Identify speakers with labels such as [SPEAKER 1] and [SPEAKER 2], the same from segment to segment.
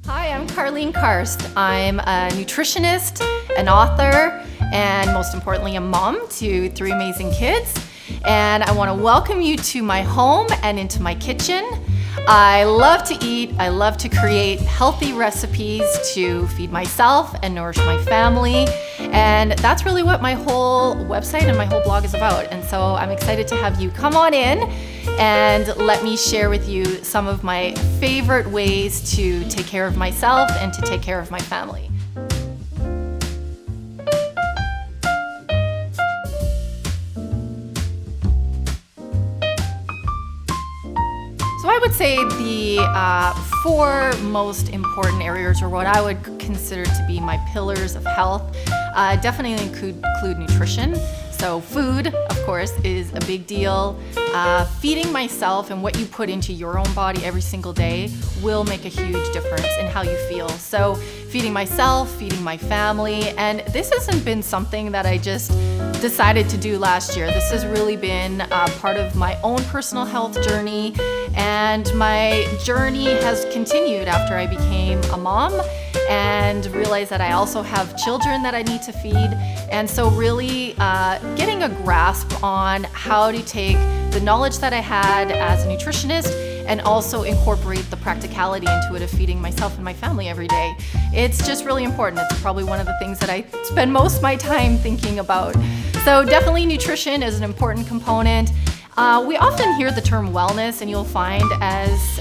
[SPEAKER 1] Hi, I'm Karlene Karst. I'm a nutritionist, an author, and most importantly, a mom to 3 amazing kids. And I want to welcome you to my home and into my kitchen. I love to eat. I love to create healthy recipes to feed myself and nourish my family. And that's really what my whole website and my whole blog is about. And so I'm excited to have you come on in and let me share with you some of my favorite ways to take care of myself and to take care of my family. So I would say the 4 most important areas, or what I would consider to be my pillars of health, definitely include nutrition. So food, of course, is a big deal. Feeding myself and what you put into your own body every single day will make a huge difference in how you feel. So feeding myself, feeding my family, and this hasn't been something that I just decided to do last year. This has really been part of my own personal health journey, and my journey has continued after I became a mom and realized that I also have children that I need to feed. And so really getting a grasp on how to take the knowledge that I had as a nutritionist and also incorporate the practicality into it of feeding myself and my family every day. It's just really important. It's probably one of the things that I spend most of my time thinking about. So definitely nutrition is an important component. We often hear the term wellness, and you'll find as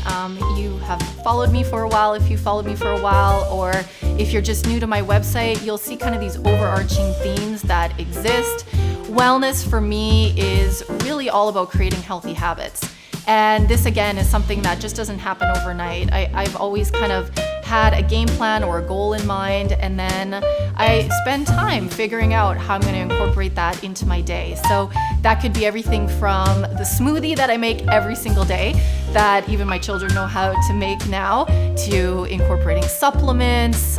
[SPEAKER 1] you have followed me for a while, if you followed me for a while, or if you're just new to my website, you'll see kind of these overarching themes that exist. Wellness for me is really all about creating healthy habits. And this again is something that just doesn't happen overnight. I've always kind of had a game plan or a goal in mind, and then I spend time figuring out how I'm going to incorporate that into my day. So that could be everything from the smoothie that I make every single day that even my children know how to make now, to incorporating supplements,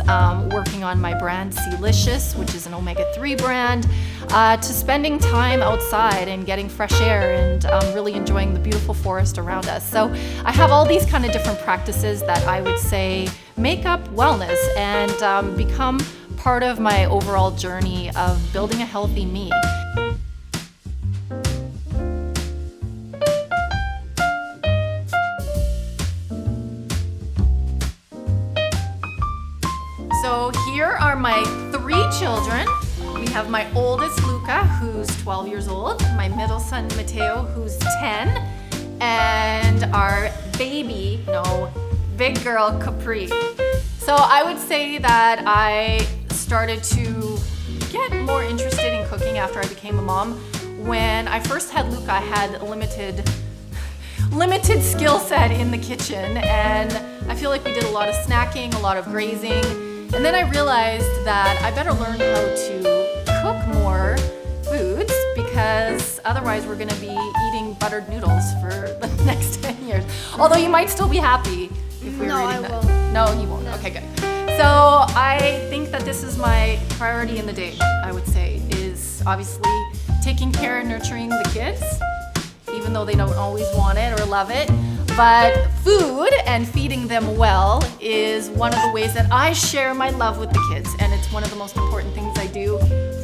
[SPEAKER 1] working on my brand Sealicious, which is an omega-3 brand, to spending time outside and getting fresh air and really enjoying the beautiful forest around us. So I have all these kind of different practices that I would say make up wellness and become part of my overall journey of building a healthy me. So here are my 3 children. We have my oldest Luca, who's 12 years old, my middle son Mateo, who's 10, and our baby, big girl Capri. So I would say that I started to get more interested in cooking after I became a mom. When I first had Luca, I had limited skill set in the kitchen, and I feel like we did a lot of snacking, a lot of grazing. And then I realized that I better learn how to cook more foods, because otherwise we're going to be eating buttered noodles for the next 10 years. Although you might still be happy if we were eating that. No, you won't. No. Okay, good. So I think that this is my priority in the day, I would say, is obviously taking care and nurturing the kids, even though they don't always want it or love it. But food and feeding them well is one of the ways that I share my love with the kids, and it's one of the most important things I do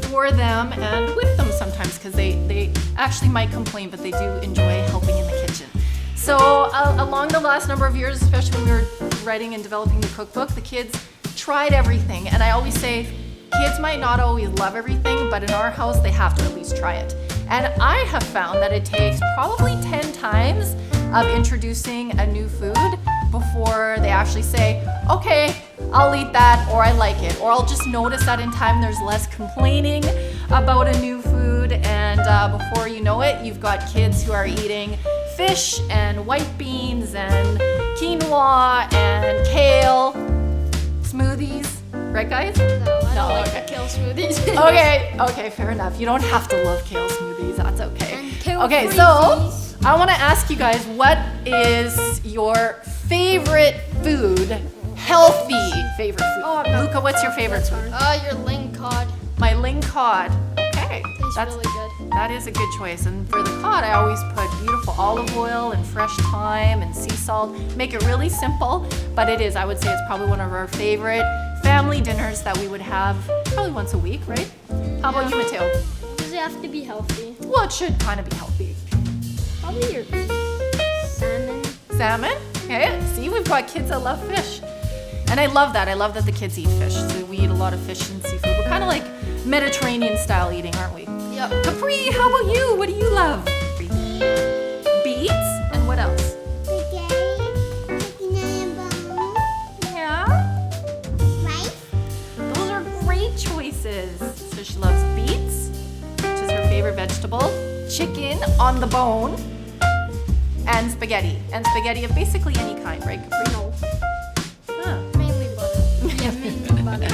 [SPEAKER 1] for them and with them sometimes, because they actually might complain, but they do enjoy helping in the kitchen. So along the last number of years, especially when we were writing and developing the cookbook, the kids tried everything. And I always say, kids might not always love everything, but in our house, they have to at least try it. And I have found that it takes probably 10 times of introducing a new food before they actually say, okay, I'll eat that, or I like it. Or I'll just notice that in time there's less complaining about a new food, and before you know it, you've got kids who are eating fish and white beans and quinoa and kale smoothies. Right, guys?
[SPEAKER 2] No, I don't like
[SPEAKER 1] okay.
[SPEAKER 2] the kale smoothies.
[SPEAKER 1] Okay, fair enough. You don't have to love kale smoothies. That's okay.
[SPEAKER 2] And kale
[SPEAKER 1] Okay,
[SPEAKER 2] free,
[SPEAKER 1] so
[SPEAKER 2] please.
[SPEAKER 1] I want to ask you guys, what is your favorite food? Healthy favorite food.
[SPEAKER 2] Oh, no.
[SPEAKER 1] Luca, what's your favorite food?
[SPEAKER 2] Your ling cod.
[SPEAKER 1] My ling cod. Okay. Okay.
[SPEAKER 2] Tastes really good.
[SPEAKER 1] That is a good choice. And for the cod, I always put beautiful olive oil and fresh thyme and sea salt. Make it really simple, but I would say it's probably one of our favorite family dinners that we would have probably once a week, right? How about you, Mateo?
[SPEAKER 2] Does it have to be healthy?
[SPEAKER 1] Well, it should kind of be healthy.
[SPEAKER 2] Probably your salmon.
[SPEAKER 1] Salmon? Okay, see, we've got kids that love fish. And I love that. I love that the kids eat fish. So we eat a lot of fish and seafood. We're kind of like Mediterranean style eating, aren't we?
[SPEAKER 2] Yep.
[SPEAKER 1] Capri, how about you? What do you love? Beets? And what else? Yeah? Those are great choices. So she loves beets, which is her favorite vegetable, chicken on the bone, and spaghetti. And spaghetti of basically any kind, right, Capri?
[SPEAKER 2] No.
[SPEAKER 1] Huh.
[SPEAKER 2] Mainly butter. Yeah, mainly butter.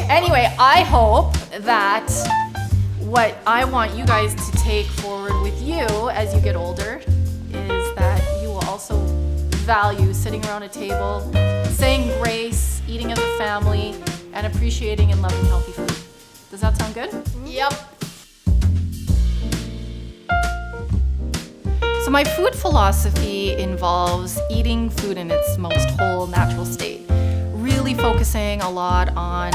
[SPEAKER 1] Anyway, I hope that what I want you guys to take forward with you as you get older is that you will also value sitting around a table, saying grace, eating as a family, and appreciating and loving healthy food. Does that sound good?
[SPEAKER 2] Yep.
[SPEAKER 1] So my food philosophy involves eating food in its most whole, natural state. Really focusing a lot on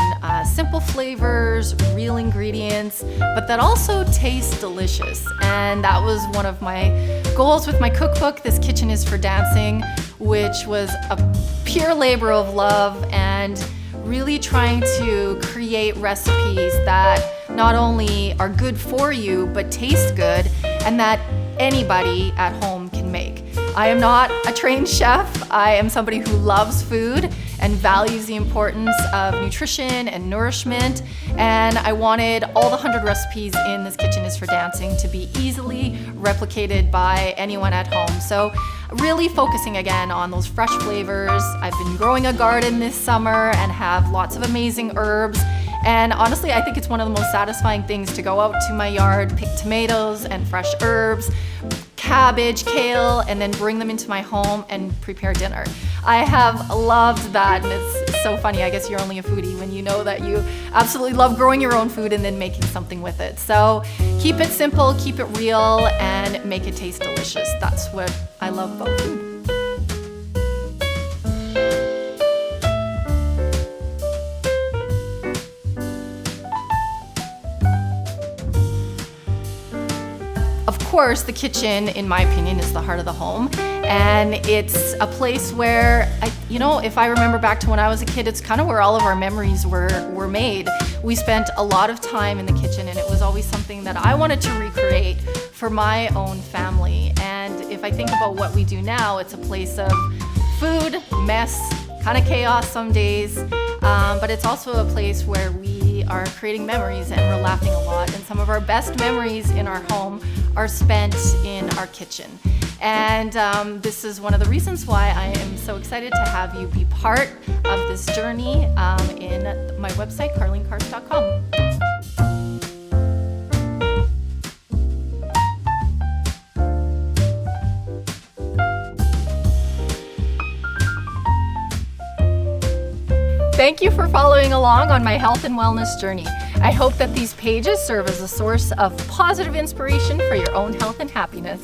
[SPEAKER 1] simple flavors, real ingredients, but that also taste delicious. And that was one of my goals with my cookbook, This Kitchen is for Dancing, which was a pure labor of love and really trying to create recipes that not only are good for you, but taste good and that anybody at home can make. I am not a trained chef. I am somebody who loves food and values the importance of nutrition and nourishment. And I wanted all the 100 recipes in This Kitchen is for Dancing to be easily replicated by anyone at home. So really focusing again on those fresh flavors. I've been growing a garden this summer and have lots of amazing herbs. And honestly, I think it's one of the most satisfying things to go out to my yard, pick tomatoes and fresh herbs, cabbage, kale, and then bring them into my home and prepare dinner. I have loved that, and it's so funny. I guess you're only a foodie when you know that you absolutely love growing your own food and then making something with it. So keep it simple, keep it real, and make it taste delicious. That's what I love about food. Of course, the kitchen, in my opinion, is the heart of the home. And it's a place where, if I remember back to when I was a kid, it's kind of where all of our memories were made. We spent a lot of time in the kitchen, and it was always something that I wanted to recreate for my own family. And if I think about what we do now, it's a place of food, mess, kind of chaos some days, but it's also a place where we are creating memories and we're laughing a lot. And some of our best memories in our home are spent in our kitchen. And this is one of the reasons why I am so excited to have you be part of this journey in my website, karlenekarst.com. Thank you for following along on my health and wellness journey. I hope that these pages serve as a source of positive inspiration for your own health and happiness.